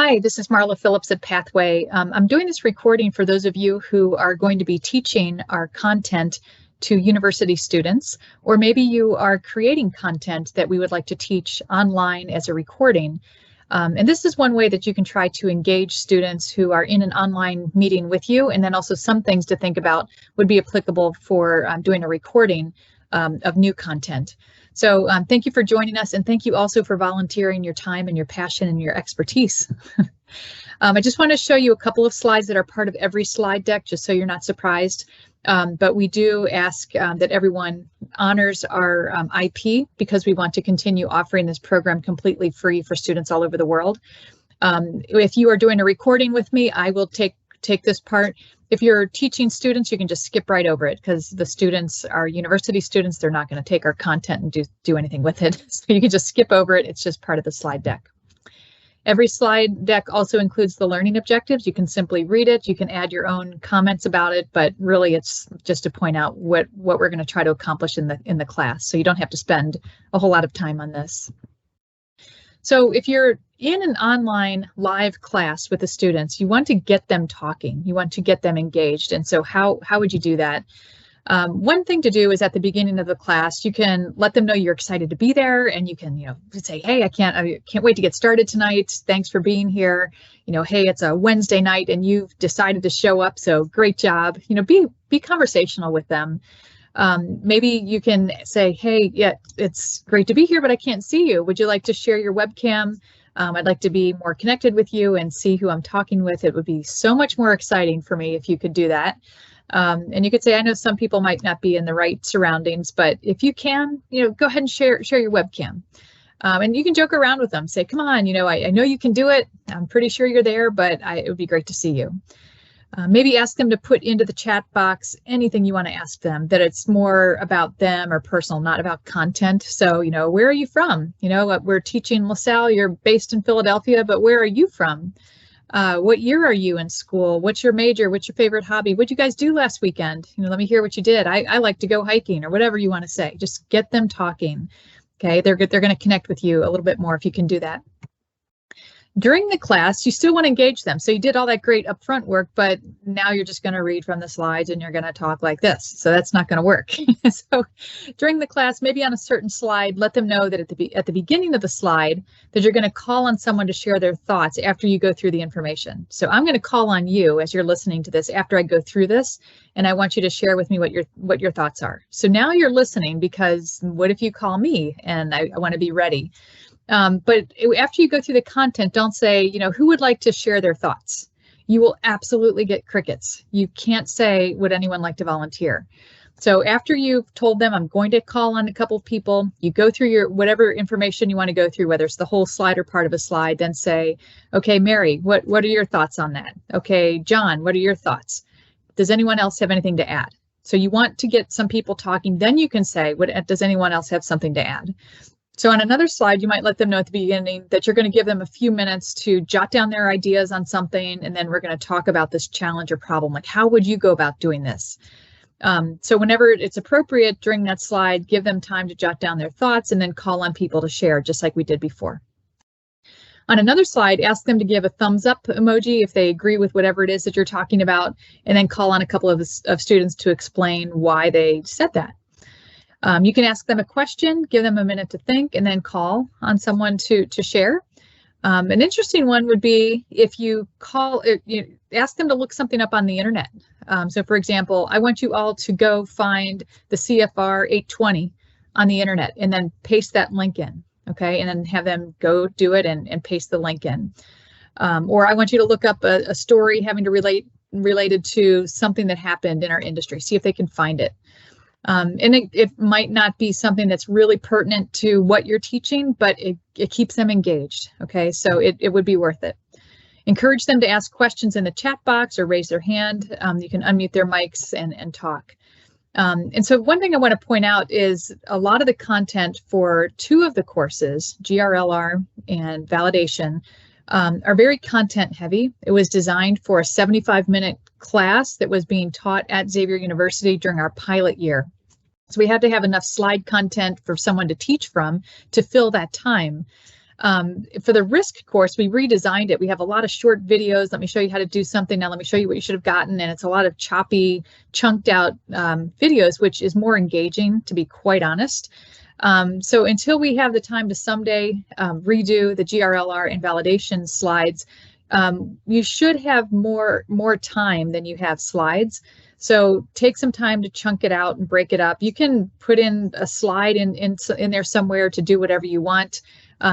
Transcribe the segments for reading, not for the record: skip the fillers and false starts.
Hi, this is Marla Phillips at Pathway. I'm doing this recording for those of you who are going to be teaching our content to university students, or maybe you are creating content that we would like to teach online as a recording. And this is one way that you can try to engage students who are in an online meeting with you, and then also some things to think about would be applicable for doing a recording of new content. So thank you for joining us, and thank you also for volunteering your time and your passion and your expertise. I just want to show you a couple of slides that are part of every slide deck, just so you're not surprised. But we do ask that everyone honors our IP, because we want to continue offering this program completely free for students all over the world. If you are doing a recording with me, I will take this part. If you're teaching students, you can just skip right over it, because the students are university students. They're not going to take our content and do anything with it. So you can just skip over it. It's just part of the slide deck. Every slide deck also includes the learning objectives. You can simply read it. You can add your own comments about it, but really it's just to point out what we're going to try to accomplish in the class. So you don't have to spend a whole lot of time on this. So if you're in an online live class with the students, you want to get them talking. You want to get them engaged. And so how would you do that? One thing to do is at the beginning of the class, you can let them know you're excited to be there, and you can, say, hey, I can't wait to get started tonight. Thanks for being here. Hey, it's a Wednesday night and you've decided to show up, so great job. Be conversational with them. Maybe you can say, hey, yeah, it's great to be here, but I can't see you. Would you like to share your webcam? I'd like to be more connected with you and see who I'm talking with. It would be so much more exciting for me if you could do that. And you could say, I know some people might not be in the right surroundings, but if you can, go ahead and share your webcam. And you can joke around with them, say, come on, I know you can do it. I'm pretty sure you're there, but it would be great to see you. Maybe ask them to put into the chat box anything you want to ask them, that it's more about them or personal, not about content. So, where are you from? We're teaching LaSalle, you're based in Philadelphia, but where are you from? What year are you in school? What's your major? What's your favorite hobby? What'd you guys do last weekend? Let me hear what you did. I like to go hiking, or whatever you want to say. Just get them talking. Okay, they're going to connect with you a little bit more if you can do that. During the class, you still want to engage them. So you did all that great upfront work, but now you're just going to read from the slides and you're going to talk like this. So that's not going to work. So during the class, maybe on a certain slide, let them know that at the beginning of the slide that you're going to call on someone to share their thoughts after you go through the information. So I'm going to call on you as you're listening to this after I go through this, and I want you to share with me what your thoughts are. So now you're listening, because what if you call me and I want to be ready? But after you go through the content, don't say, who would like to share their thoughts? You will absolutely get crickets. You can't say, would anyone like to volunteer? So after you've told them, I'm going to call on a couple of people, you go through your whatever information you want to go through, whether it's the whole slide or part of a slide, then say, okay, Mary, what are your thoughts on that? Okay, John, what are your thoughts? Does anyone else have anything to add? So you want to get some people talking, then you can say, does anyone else have something to add? So on another slide, you might let them know at the beginning that you're going to give them a few minutes to jot down their ideas on something, and then we're going to talk about this challenge or problem. Like, how would you go about doing this? So whenever it's appropriate during that slide, give them time to jot down their thoughts and then call on people to share, just like we did before. On another slide, ask them to give a thumbs up emoji if they agree with whatever it is that you're talking about, and then call on a couple of students to explain why they said that. You can ask them a question, give them a minute to think, and then call on someone to share. An interesting one would be if you ask them to look something up on the internet. So for example, I want you all to go find the CFR 820 on the internet and then paste that link in, okay? And then have them go do it and paste the link in. Or I want you to look up a story having to related to something that happened in our industry, see if they can find it. And it might not be something that's really pertinent to what you're teaching, but it keeps them engaged. Okay, so it would be worth it. Encourage them to ask questions in the chat box or raise their hand. You can unmute their mics and talk. And so one thing I want to point out is a lot of the content for two of the courses, GRLR and validation, are very content heavy. It was designed for a 75-minute class that was being taught at Xavier University during our pilot year. So we had to have enough slide content for someone to teach from to fill that time. For the risk course, we redesigned it. We have a lot of short videos. Let me show you how to do something. Now let me show you what you should have gotten. And it's a lot of choppy, chunked out videos, which is more engaging, to be quite honest. So until we have the time to someday redo the GRLR invalidation slides, you should have more time than you have slides. So take some time to chunk it out and break it up. You can put in a slide in there somewhere to do whatever you want.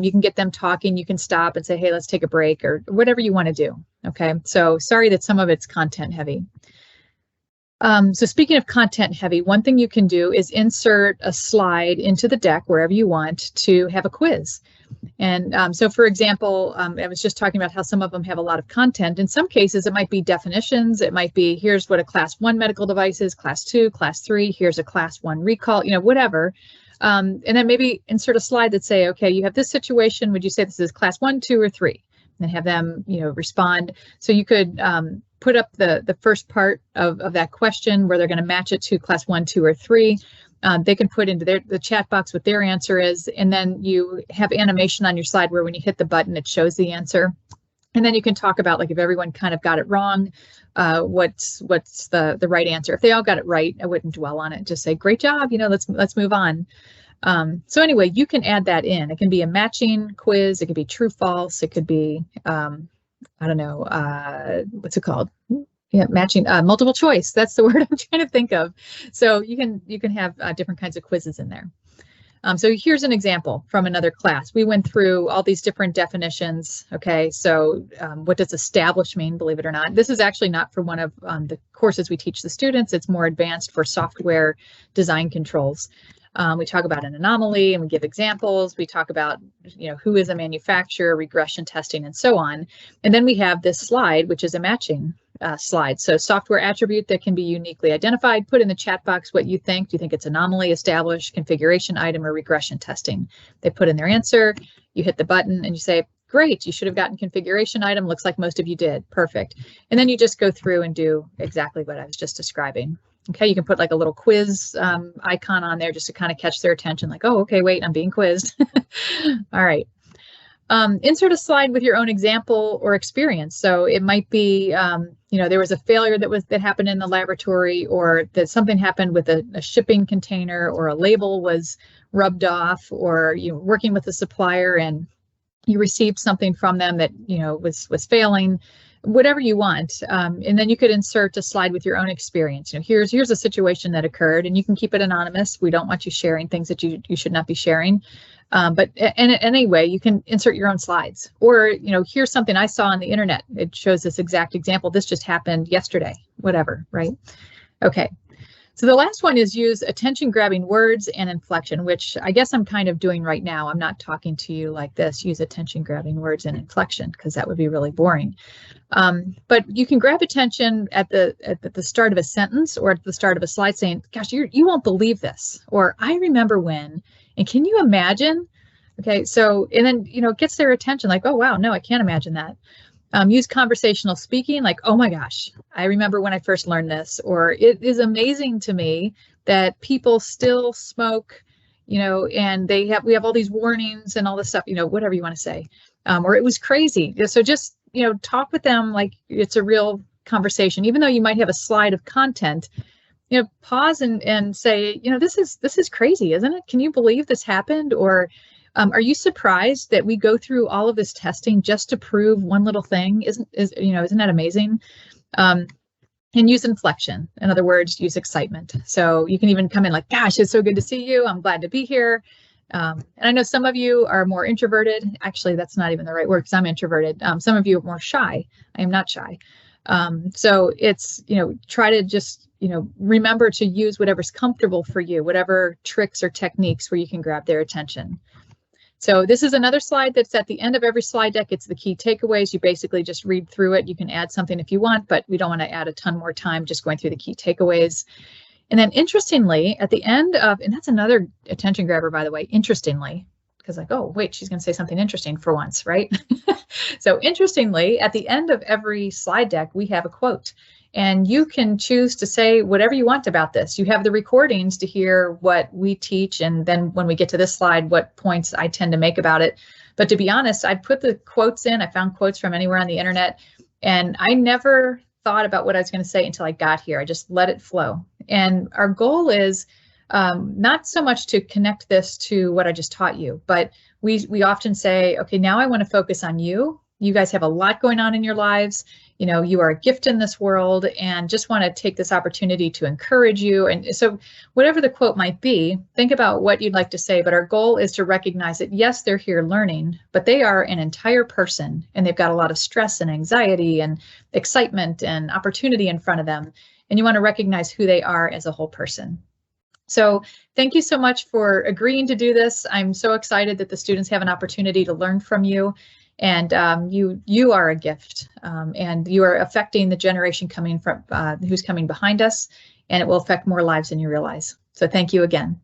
You can get them talking. You can stop and say, hey, let's take a break, or whatever you want to do. Okay, so sorry that some of it's content heavy. So speaking of content heavy, one thing you can do is insert a slide into the deck wherever you want to have a quiz. And so, for example, I was just talking about how some of them have a lot of content. In some cases, it might be definitions. It might be, here's what a class 1 medical device is, class 2, class 3, here's a class 1 recall, whatever. And then maybe insert a slide that say, okay, you have this situation. Would you say this is class 1, 2, or 3? And have them, respond. So you could put up the first part of that question where they're going to match it to class 1, 2, or 3. They can put into the chat box what their answer is, and then you have animation on your slide where when you hit the button, it shows the answer. And then you can talk about, like, if everyone kind of got it wrong, what's the right answer. If they all got it right, I wouldn't dwell on it. Just say, great job, let's move on. So anyway, you can add that in. It can be a matching quiz. It could be true, false. It could be, I don't know, what's it called? Yeah, matching, multiple choice. That's the word I'm trying to think of. So you can have different kinds of quizzes in there. So here's an example from another class. We went through all these different definitions. Okay, so what does establish mean, believe it or not? This is actually not for one of the courses we teach the students. It's more advanced for software design controls. We talk about an anomaly and we give examples. We talk about, who is a manufacturer, regression testing, and so on. And then we have this slide, which is a matching slide. So software attribute that can be uniquely identified. Put in the chat box what you think. Do you think it's anomaly, established, configuration item, or regression testing? They put in their answer. You hit the button and you say, great, you should have gotten configuration item. Looks like most of you did. Perfect. And then you just go through and do exactly what I was just describing. Okay, you can put like a little quiz icon on there just to kind of catch their attention, like, oh, okay, wait, I'm being quizzed. All right. Insert a slide with your own example or experience. So it might be, there was a failure that happened in the laboratory, or that something happened with a shipping container, or a label was rubbed off, or you're working with a supplier and you received something from them that was failing. Whatever you want, and then you could insert a slide with your own experience. Here's a situation that occurred, and you can keep it anonymous. We don't want you sharing things that you should not be sharing. But anyway, you can insert your own slides, or here's something I saw on the internet. It shows this exact example. This just happened yesterday. Whatever, right? Okay. So the last one is use attention-grabbing words and inflection, which I guess I'm kind of doing right now. I'm not talking to you like this. Use attention-grabbing words and inflection, because that would be really boring. But you can grab attention at the start of a sentence or at the start of a slide saying, gosh, you won't believe this, or I remember when, and can you imagine? Okay, so, and then, it gets their attention, like, oh, wow, no, I can't imagine that. Use conversational speaking, like, oh my gosh, I remember when I first learned this, or it is amazing to me that people still smoke, and we have all these warnings and all this stuff, whatever you want to say, or it was crazy. So just, talk with them like it's a real conversation, even though you might have a slide of content. Pause and say, this is crazy, isn't it? Can you believe this happened? Or are you surprised that we go through all of this testing just to prove one little thing? Isn't that amazing? And use inflection. In other words, use excitement. So you can even come in like, gosh, it's so good to see you. I'm glad to be here. And I know some of you are more introverted. Actually, that's not even the right word, because I'm introverted. Some of you are more shy. I am not shy. So it's, try to just, remember to use whatever's comfortable for you, whatever tricks or techniques where you can grab their attention. So this is another slide that's at the end of every slide deck. It's the key takeaways. You basically just read through it. You can add something if you want, but we don't want to add a ton more time just going through the key takeaways. And then interestingly, at the end of, and that's another attention grabber, by the way, interestingly, because like, oh, wait, she's going to say something interesting for once, right? So interestingly, at the end of every slide deck, we have a quote. And you can choose to say whatever you want about this. You have the recordings to hear what we teach, and then when we get to this slide, what points I tend to make about it. But to be honest, I put the quotes in, I found quotes from anywhere on the internet, and I never thought about what I was going to say until I got here. I just let it flow. And our goal is not so much to connect this to what I just taught you, but we often say, okay, now I want to focus on you. You guys have a lot going on in your lives. You know, you are a gift in this world, and just want to take this opportunity to encourage you. And so whatever the quote might be, think about what you'd like to say, but our goal is to recognize that yes, they're here learning, but they are an entire person, and they've got a lot of stress and anxiety and excitement and opportunity in front of them. And you want to recognize who they are as a whole person. So thank you so much for agreeing to do this. I'm so excited that the students have an opportunity to learn from you. And you are a gift, and you are affecting the generation coming from who's coming behind us, and it will affect more lives than you realize. So thank you again.